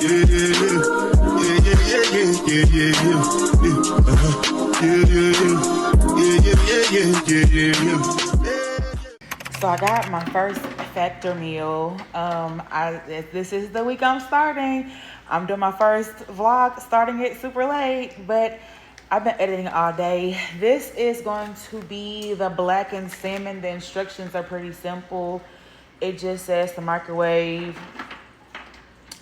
So I got my first factor meal. This is the week I'm starting. I'm doing my first vlog, starting it super late, but I've been editing all day. This is going to be the blackened salmon. The instructions are pretty simple. It just says to microwave.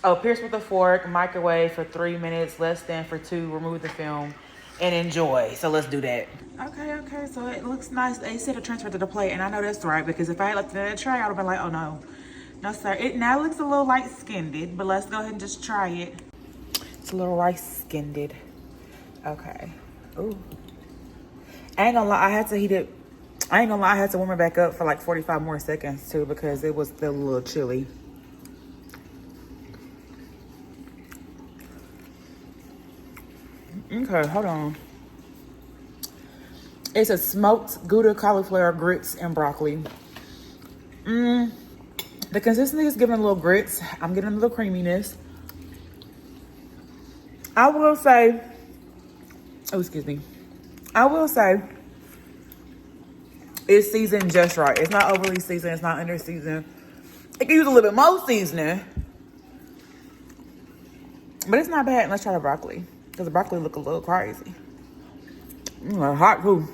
Oh, pierce with a fork, microwave for 3 minutes, less than for 2, remove the film, and enjoy. So let's do that. Okay, so it looks nice. They said to transfer to the plate, and I know that's right, because if I had left it in the tray, I would have been like, oh no. No, sir. It now looks a little light-skinned, but let's go ahead and just try it. It's a little rice-skinned. Okay. Ooh. I ain't gonna lie, I had to heat it. I ain't gonna lie, I had to warm it back up for like 45 more seconds, too, because it was still a little chilly. Okay, hold on. It's a smoked Gouda cauliflower grits and broccoli. The consistency is giving a little grits. I'm getting a little creaminess. I will say, it's seasoned just right. It's not overly seasoned. It's not under seasoned. It can use a little bit more seasoning, but it's not bad. Let's try the broccoli, because the broccoli look a little crazy. Hot too.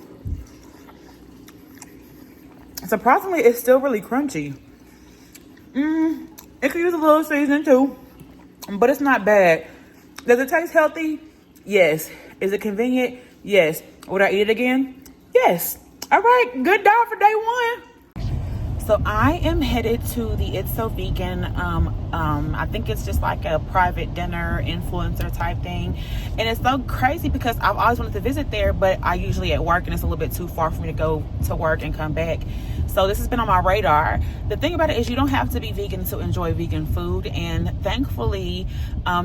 Surprisingly, it's still really crunchy. It could use a little seasoning too, but it's not bad. Does it taste healthy? Yes. Is it convenient? Yes. Would I eat it again? Yes. All right, good dog for day one. So I am headed to the It's So Vegan. I think it's just like a private dinner influencer type thing. And it's so crazy because I've always wanted to visit there, but I usually at work and it's a little bit too far for me to go to work and come back. So this has been on my radar. The thing about it is you don't have to be vegan to enjoy vegan food. And thankfully,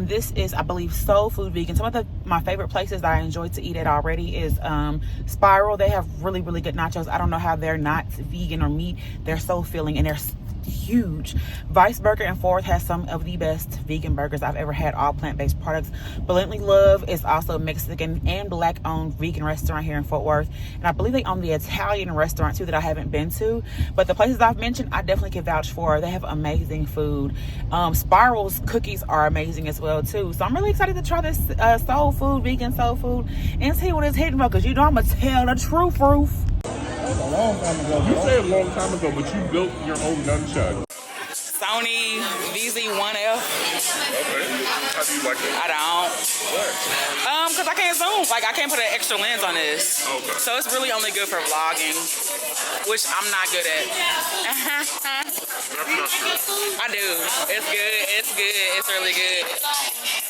this is, I believe, soul food vegan. Some of my favorite places that I enjoy to eat at already is Spiral. They have really, really good nachos. I don't know how they're not vegan or meat. They're so filling and they're huge. Vice Burger and Fourth has some of the best vegan burgers I've ever had, all plant-based products. Brilliantly Love is also a Mexican and black owned vegan restaurant here in Fort Worth, and I believe they own the Italian restaurant too that I haven't been to, but the places I've mentioned I definitely can vouch for. They have amazing food. Spiral's cookies are amazing as well too, so I'm really excited to try this soul food, vegan soul food, and see what it's hitting for, because you know I'm gonna tell the truth, Roof. A long time ago. You say a long time ago, but you built your own nunchuck. Sony VZ1F. Okay. How do you like it? I don't. What? Because I can't zoom. Like, I can't put an extra lens on this. Okay. So it's really only good for vlogging, which I'm not good at. I do. It's good. It's good. It's really good.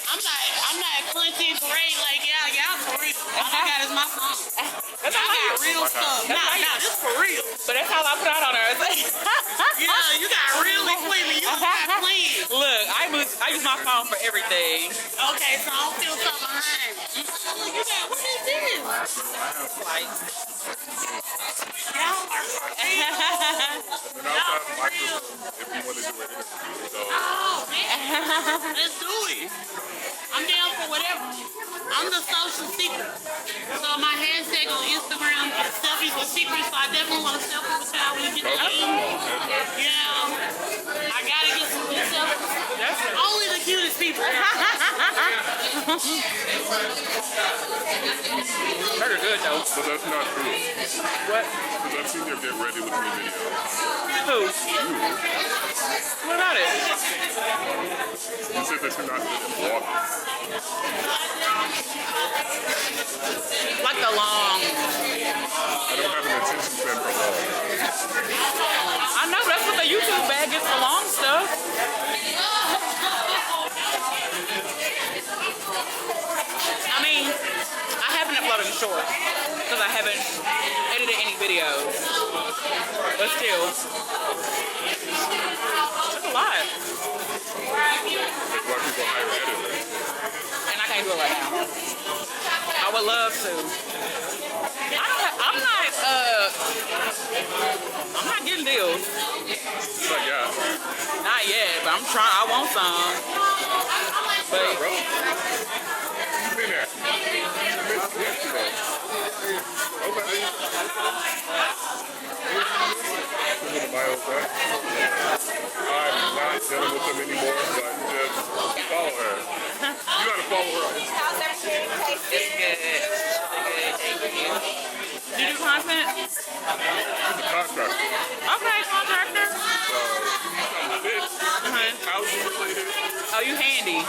I'm not content great like y'all for real. All I got is my phone. I got real stuff. Nah, this for real. But that's how I put out on her. Yeah, you got real equipment. You got plans. Look, I use my phone for everything. Okay, so I don't feel so behind. Look, you got, what is this? Like, Y'all are for real. Y'all for real. If you want to do it, so. Oh, man. Let's do it. I'm down for whatever. I'm the social secret. So my hashtag on Instagram is selfies with secrets. So I definitely want to selfie with y'all when you get to eat. Yeah. I gotta get some good selfies. Only the cutest people. burger good though. But that's not true. What? Because I've seen your get ready with me video. Who? You. What about it? You said that you're not good at vlogging. Like the long. I don't have an attention span for long. I know, that's what the YouTube bag is for, long stuff. I mean, I haven't uploaded a short because I haven't edited any videos. But still, that's a lot. That's why people hire editors. And I can't do it right now. I would love to. I'm not getting deals. But yeah. Not yet, but I'm trying. I want some. up, bro? You been there? Yesterday. Okay. I'm not dealing with them anymore, but just follow her. You gotta follow her. How's everything tasting? It's good. Thank you. You do content? She's a contractor. Okay, contractor. Housing related. Oh, you handy.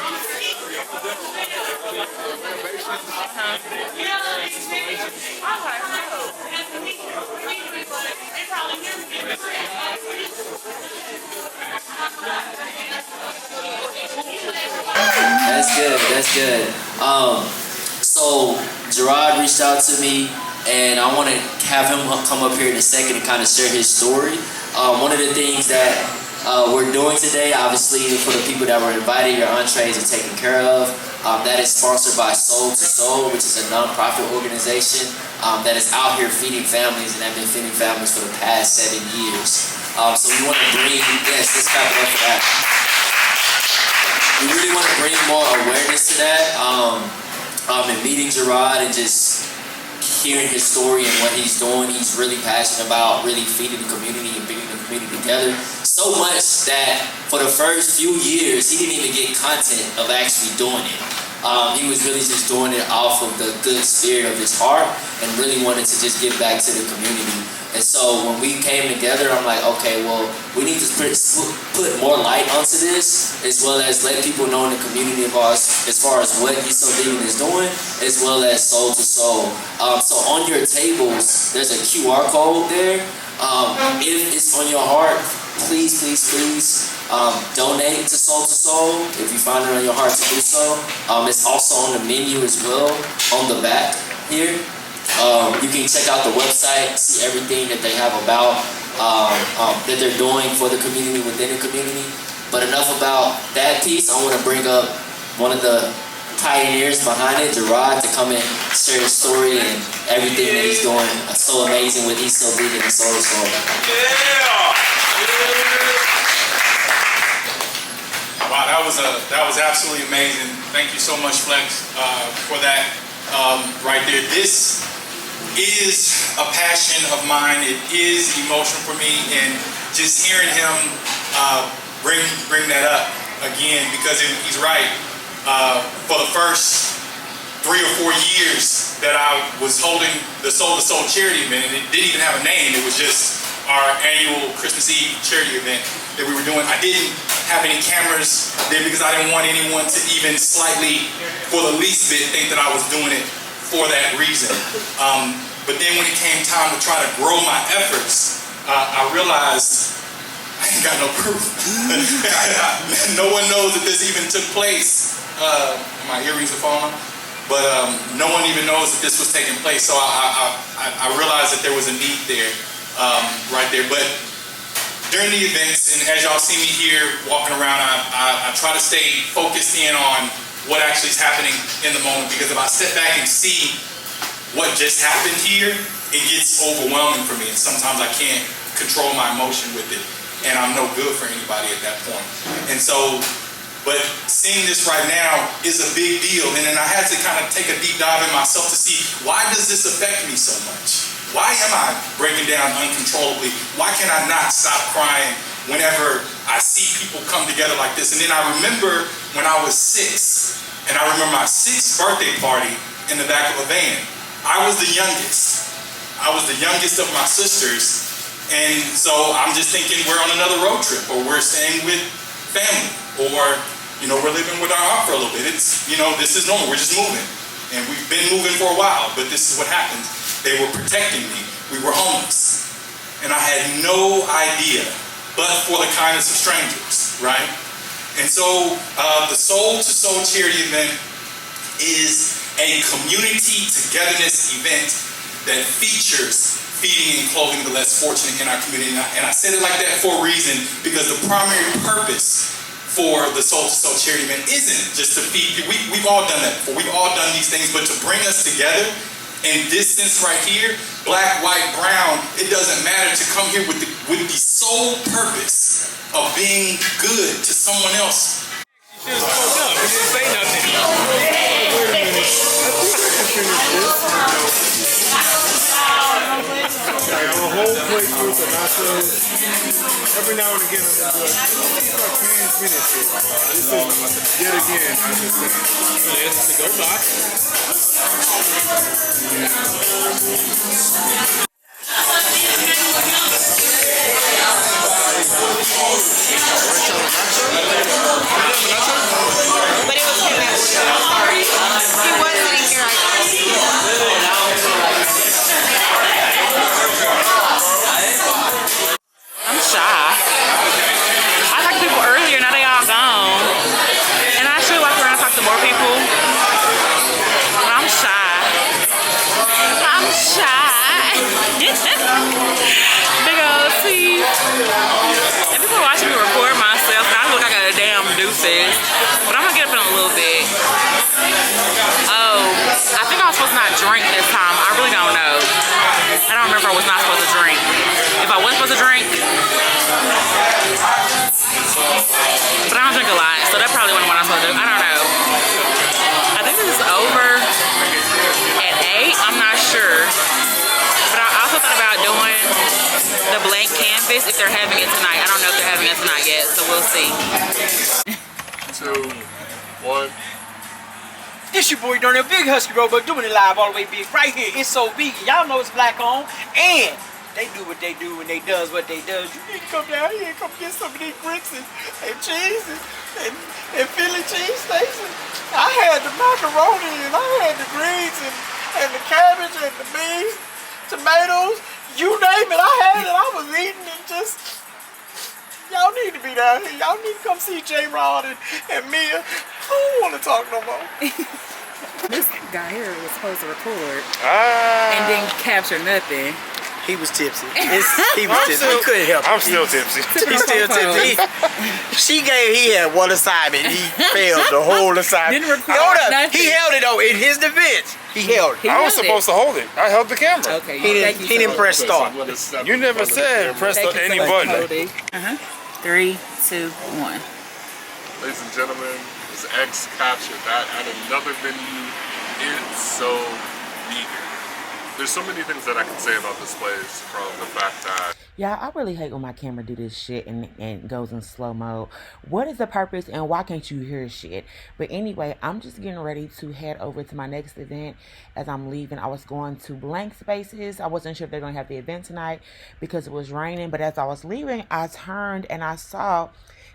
That's good. That's good. So Gerard reached out to me, and I want to have him come up here in a second and kind of share his story. One of the things that we're doing today, obviously, for the people that were invited, your entrees are taken care of. That is sponsored by Soul to Soul, which is a non-profit organization that is out here feeding families, and have been feeding families for the past 7 years. So we want to bring, yes, let's clap it up for that. We really want to bring more awareness to that, and meeting Gerard and just hearing his story and what he's doing. He's really passionate about really feeding the community and bringing the community together. So much that for the first few years, he didn't even get content of actually doing it. He was really just doing it off of the good spirit of his heart and really wanted to just give back to the community. And so when we came together, I'm like, okay, well, we need to put more light onto this, as well as let people know in the community of ours as far as what He's So Vegan is doing, as well as Soul to Soul. So on your tables, there's a QR code there. If it's on your heart, please donate to Soul to Soul if you find it on your heart to do so. It's also on the menu as well, on the back here. You can check out the website, see everything that they have about that they're doing for the community, within the community. But enough about that piece. I want to bring up one of the pioneers behind it, Gerard, to come and share his story and everything that he's doing. So amazing with He's So Vegan and Soul to Soul. Wow, that was absolutely amazing. Thank you so much, Flex, for that right there. This is a passion of mine. It is emotional for me, and just hearing him bring that up again, because he's right. For the first 3 or 4 years that I was holding the Soul to Soul charity event, and it didn't even have a name. It was just our annual Christmas Eve charity event that we were doing. I didn't have any cameras there because I didn't want anyone to even slightly, for the least bit, think that I was doing it for that reason. But then when it came time to try to grow my efforts, I realized I ain't got no proof. No one knows that this even took place. My earrings are falling off. But no one even knows that this was taking place. So I realized that there was a need there, right there. But during the events, and as y'all see me here walking around, I try to stay focused in on what actually is happening in the moment. Because if I step back and see what just happened here, it gets overwhelming for me. And sometimes I can't control my emotion with it. And I'm no good for anybody at that point. And so, but seeing this right now is a big deal. And then I had to kind of take a deep dive in myself to see, why does this affect me so much? Why am I breaking down uncontrollably? Why can I not stop crying whenever I see people come together like this? And then I remember when I was 6, and I remember my 6th birthday party in the back of a van. I was the youngest. I was the youngest of my sisters. And so I'm just thinking we're on another road trip, or we're staying with family, or, we're living with our aunt for a little bit. It's, this is normal. We're just moving. And we've been moving for a while, but this is what happened. They were protecting me. We were homeless. And I had no idea, but for the kindness of strangers, right? And so the Soul to Soul charity event is a community togetherness event that features feeding and clothing the less fortunate in our community. And I said it like that for a reason, because the primary purpose for the Soul to Soul charity event isn't just to feed people. We've all done that before. We've all done these things, but to bring us together in distance right here, black, white, brown, it doesn't matter, to come here with the sole purpose of being good to someone else. She just spoke up. He didn't say nothing. I have a whole plate worth of nachos. Every now and again, I'm gonna do it. If I can finish it, this is yet again. I'm just saying. It's the go box. But it was him that was sorry. He was sitting here. I'm shy. I talked to people earlier, now they all gone. And I should walk around and talk to more people. But I'm shy. I'm shy. Big old teeth. And people are watching me record myself, and I look like a damn doofus. But I'm gonna get up in a little bit. Oh, I think I was supposed to not drink this time. I really don't know. I don't remember if I was not supposed to drink. If I was supposed to drink, but I don't drink a lot, so that probably wasn't what I'm supposed to do. I don't know. I think this is over at 8. I'm not sure. But I also thought about doing the blank canvas if they're having it tonight. I don't know if they're having it tonight yet, so we'll see. 2, 1. This your boy Darnell, Big Husky Robot, doing it live all the way big right here. It's so big. Y'all know it's black on, and they do what they do and they does what they does. You need to come down here and come get some of these grits and cheese and Philly cheese steaks. I had the macaroni and I had the greens and the cabbage and the beans, tomatoes, you name it. I had it. I was eating and just. Y'all need to be down here. Y'all need to come see J-Rod and Mia. I don't want to talk no more. This guy here was supposed to record and didn't capture nothing. He was tipsy. He was tipsy. He couldn't help it. I'm still tipsy. He's still tipsy. He had one assignment. He failed the whole assignment. Didn't record Hold up. nothing. He held it though. In his defense, he held it. I was supposed to hold it. I held the camera. Okay, He didn't press start. You never said press any button. 3, 2, 1. Ladies and gentlemen, this X captured that at another venue. It's so vegan. There's so many things that I can say about this place, from the fact that Yeah, I really hate when my camera do this shit and goes in slow mode. What is the purpose and why can't you hear shit? But anyway, I'm just getting ready to head over to my next event. As I'm leaving, I was going to Blank Spaces. I wasn't sure if they're going to have the event tonight because it was raining. But as I was leaving, I turned and I saw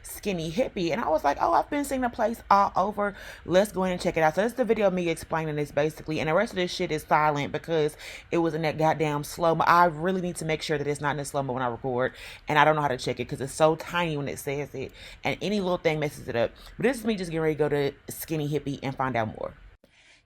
Skinny Hippy, and I was like, oh, I've been seeing the place all over. Let's go in and check it out. So this is the video of me explaining this basically, and the rest of this shit is silent because it was in that goddamn slow-mo. I really need to make sure that it's not in the slow-mo when I record, and I don't know how to check it because it's so tiny when it says it, and any little thing messes it up. But this is me just getting ready to go to Skinny Hippy and find out more.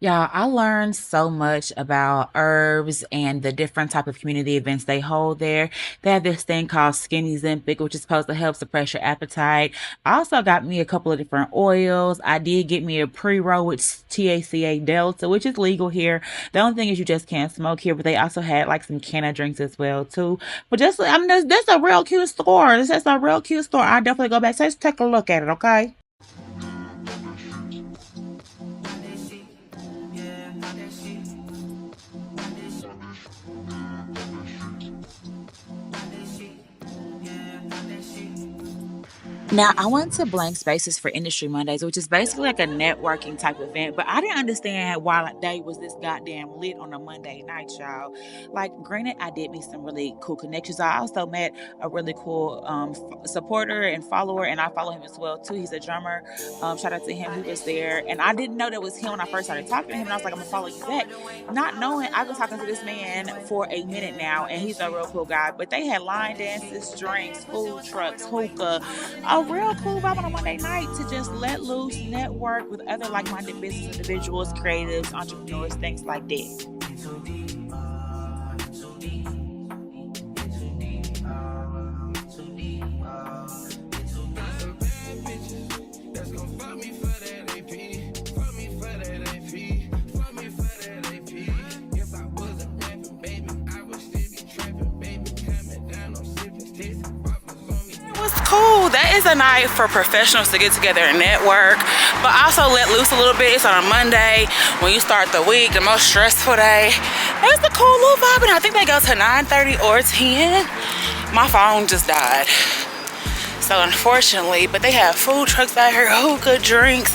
Y'all, I learned so much about herbs and the different type of community events they hold there. They have this thing called Skinny Zempic, which is supposed to help suppress your appetite. I also got me a couple of different oils. I did get me a pre-roll with THCA Delta, which is legal here. The only thing is you just can't smoke here, but they also had like some canna drinks as well too. But just, I mean, that's a real cute store. This is a real cute store. I definitely go back. So let's take a look at it, okay? Now, I went to Blank Spaces for Industry Mondays, which is basically like a networking type event, but I didn't understand why they was this goddamn lit on a Monday night, y'all. Like, granted, I did meet some really cool connections. I also met a really cool supporter and follower, and I follow him as well, too. He's a drummer. Shout out to him. He was there, and I didn't know that was him when I first started talking to him, and I was like, I'm going to follow you back. Not knowing, I've been talking to this man for a minute now, and he's a real cool guy, but they had line dances, drinks, food trucks, hookah, a real cool vibe on a Monday night to just let loose, network with other like-minded business individuals, creatives, entrepreneurs, things like that. Cool. That Today is a night for professionals to get together and network, but also let loose a little bit. It's on a Monday when you start the week, the most stressful day. It's a cool little vibe, and I think they go to 9:30 or 10. My phone just died. So unfortunately, but they have food trucks out here, hookah, drinks,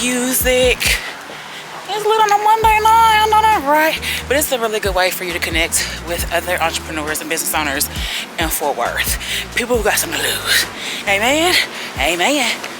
music. It's lit on a Monday night, I know that, right? But it's a really good way for you to connect with other entrepreneurs and business owners in Fort Worth. People who got something to lose. Amen? Amen.